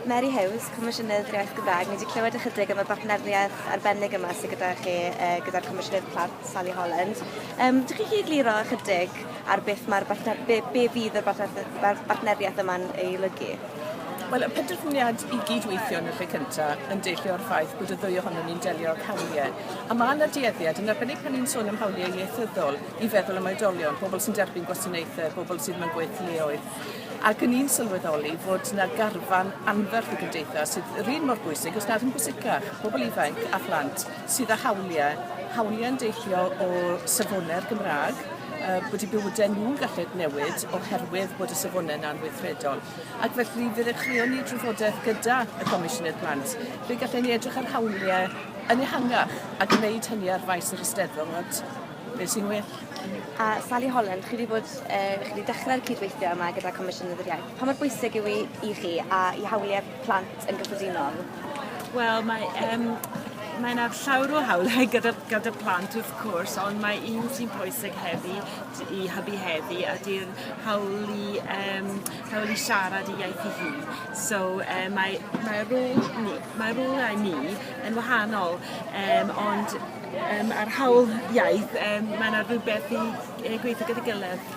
Mary Hughes, Comisiynydd Iaith Gymraeg. Ni wedi clywed ychydig am y bartneriaeth arbennig yma sydd gyda chi gyda'r Comisiynydd Plant Sally Holland. Dych chi egluro ychydig ar beth be fydd y bartneriaeth yma'n ei lygu? Wel, y penderfyniad i gydweithio yn y lle cyntaf yn deillio o'r ffaith bod y ddwy ohonon ni'n delio ag hawliau. A mae yna dueddiad, yn arbennig pan ni'n sôn am hawliau ieithyddol, i feddwl am oedolion, pobl sy'n derbyn gwasanaethau, pobl sydd mewn gweithleoedd. Ac yn un sylweddoli fod yna garfan anferth y gymdeithas sydd yr un mor bwysig, os nad yn bwysicach, pobl ifanc a phlant sydd â hawliau'n deillio o safonau'r Gymraeg, bod eu bywydau nhw'n gallu newid oherwydd bod y safonau'n anweithredol. Ac felly fydd y chreu ni drafodaeth gyda y Comisiynydd Plant, fe gallen ni edrych ar hawliau yn ehangach a gwneud hynny ar faes yr Eisteddfod. Be sy'n well? A Sally Holland, chi wedi dechrau'r cydweithio yma gyda Comisiynydd yr Iaith. Pa mor bwysig yw i chi a i hawliau plant yn gyffredinol? Wel, mae yna llawer o hawliau gyda plant wrth gwrs, ond mae un sy'n pwysig hefyd i hybu heddi ydy'r hawl i siarad i iaith ei hun. So mae rôl ni yn wahanol, ond ar hawl iaith mae yna rhywbeth i gweithio gyda gilydd.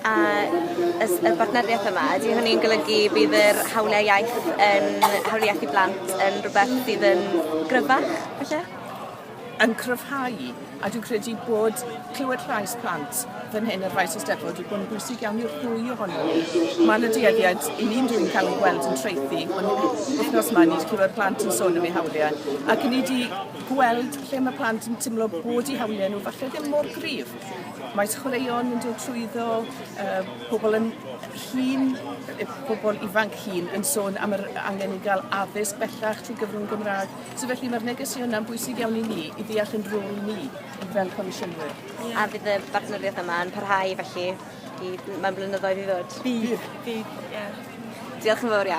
A y bartneriaeth yma, ydy hynny'n golygu bydd yr hawliau iaith i blant yn rhywbeth sydd yn gryfach, falle? Yn cryfhau, a dwi'n credu bod clywed llais plant fan hyn ar faes Eisteddfod wedi bod yn bwysig iawn i'r ddwy ohono ni. Mae yna dueddiad i ni'n dwi'n cael yn gweld yn treithi, ond wythnos yma ni wedi clywed plant yn sôn am eu hawliau, ac ni wedi gweld lle mae plant yn teimlo bod eu hawliau nhw falle ddim mor gryf. Mae chwaraeon yn dod trwyddo, pobl ifanc hŷn yn sôn am yr angen i gael addysg bellach trwy gyfrwng Gymraeg. So felly mae'r negeseuon yna'n bwysig iawn i ni i ddeall yn rôl ni fel Comisiynydd. A fydd y bartneriaeth yma yn parhau felly mewn blynyddoedd i ddod? Bydd, ie. Diolch yn fawr iawn.